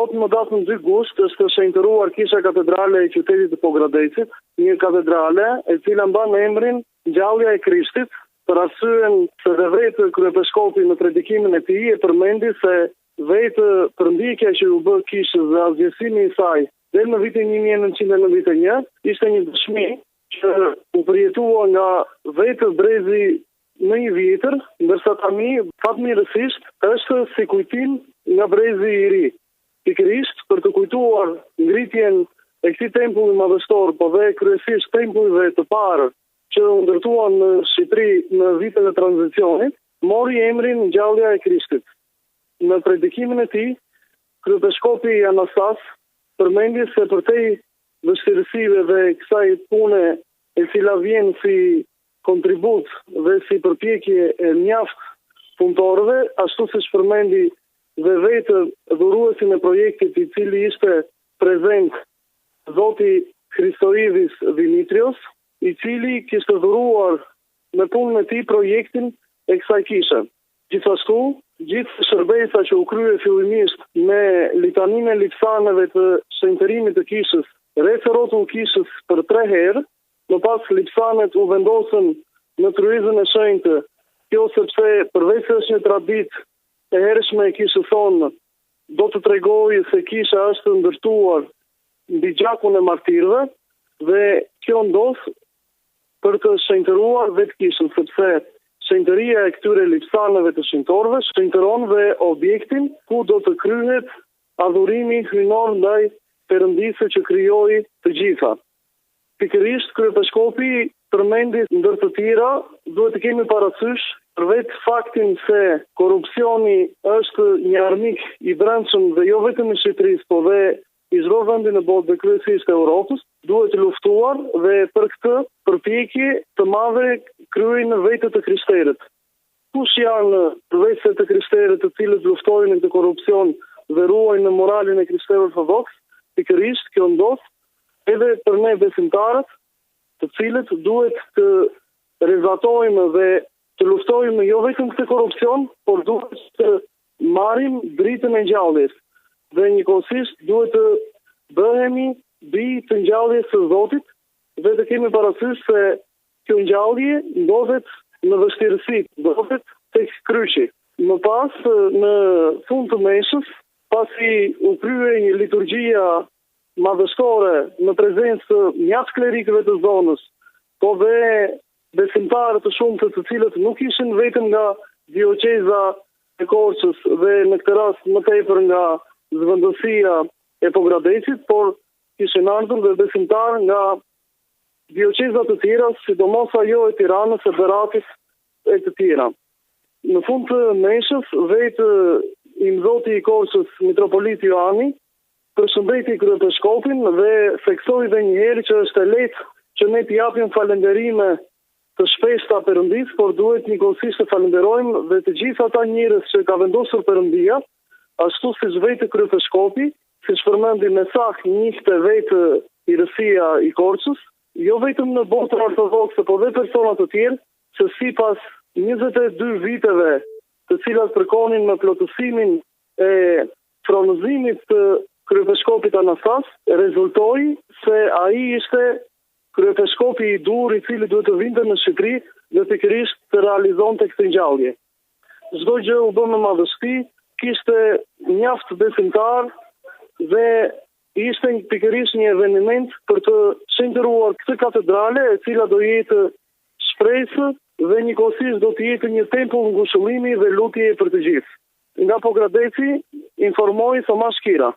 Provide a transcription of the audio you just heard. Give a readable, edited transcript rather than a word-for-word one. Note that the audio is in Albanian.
Sot në datën 2 gusht është shenjtëruar kisha katedrale e qytetit të Pogradecit, një katedrale e cila mban emrin Ngjallja e Krishtit, për arsyen se dhe vetë kryepiskopi në predikimin e tij e përmendi se vetë përmbikja që u bë kishës dhe asgjësimi i saj deri në vitin 1991 ishte një dëshmi që u përjetua nga vetë brezi më i vjetër, ndërsa tani fatmirësisht është si kujtim nga brezi i ri. Pikërisht për të kujtuar ngritjen e këtij tempulli madhështor, po dhe kryesisht tempullve të parë që u ndërtuan në Shqipëri në vitet e tranzicionit, mori emrin Ngjallja e Krishtit. Në predikimin e tij, kryepiskopi Anastas përmendi se përtej vështirësive dhe kësaj pune e cila vjen si kontribut dhe si përpjekje e mjaft punëtorëve, ashtu siç përmendi dhe vetë dhuruesin e projektit i cili ishte prezent zoti Christoidis Dimitrios, i cili kishte dhuruar me punën e tij projektin e kësaj kishe. Gjithashtu, gjithë shërbesa që u krye fillimisht me litaninë e lipsaneve të shenjtërimit të kishës, rreth rrotull kishës për 3 herë, më pas lipsanet u vendosën në tryezën e shenjtë, kjo sepse përveç se është një traditë e hershme e kishës sonë, do të tregojë se kisha është ndërtuar mbi gjakun e martirëve dhe kjo ndos për të shenjtëruar vetë kishën, sepse shenjtëria e këtyre lipsaneve të shenjtorëve shenjtëron dhe objektin ku do të kryhet adhurimi hyjnor ndaj Perëndisë që krijoi të gjitha. Pikërisht kryepiskopi përmendi ndër të tjera, duhet të kemi parasysh për vetë faktin se korrupsioni është një armik i brendshëm dhe jo vetëm i Shqipërisë, po dhe i çdo vendi në botë dhe kryesisht e Europës, duhet luftuar dhe për këtë përpjekje të madhe kryejnë vetë të krishterët. Kush janë përveç se të krishterët të cilët luftojnë këtë korrupsion dhe ruajnë në moralin e krishterëve ortodoks, pikërisht kjo ndodh edhe për ne besimtarët, të cilët duhet të rezultojmë dhe të luftojmë jo vetëm këtë korrupsion, por duhet të marrim dritën e ngjalljes. Dhe njëkohësisht duhet të bëhemi bi të ngjalljes së Zotit dhe të kemi parasysh se kjo ngjallje ndodhet në vështirësi, ndodhet tek kryqi. Më pas, në fund të meshës, pasi u krye një liturgjia madhështore në prezencë të mjaft klerikëve të zonës, po dhe besimtarë të shumtë të cilët nuk ishin vetëm nga dioqeza e Korçës dhe në këtë rast më tepër nga zëvendësia e Pogradecit, por ishin ardhur dhe besimtarë nga dioqeza të tjera, sidomos ajo e Tiranës, e Beratit e të tjera. Në fund të meshës, vetë imzoti i Korçës, mitropoliti Joani, përshëndeti kryepiskopin dhe theksoi edhe një herë që është e lehtë që ne t'i japim falënderime të shpeshta Perëndisë, por duhet njëkohësisht të falenderojmë dhe të gjithë ata njerëz që ka vendosur Perëndia, ashtu siç vetë kryepiskopi, siç përmendi me saktë njihte vetë Irësia i Korçës, jo vetëm në botën ortodokse, por dhe persona të tjerë, që sipas 22 viteve të cilat përkonin me plotësimin e fronëzimit të kryepiskopit Anastas, rezultoi se ai ishte kryepiskopi i dur i cili duhet të vinte në Shqipëri dhe pikërisht të realizonte këtë ngjallje. Çdo gjë u bë me madhështi, kishte mjaft besimtar dhe ishte pikërisht një eveniment për të shenjtëruar këtë katedrale e cila do jetë shpresë dhe njëkohësisht do të jetë një tempull ngushëllimi dhe lutje për të gjithë. Nga Pogradeci informoi Tomash Kira.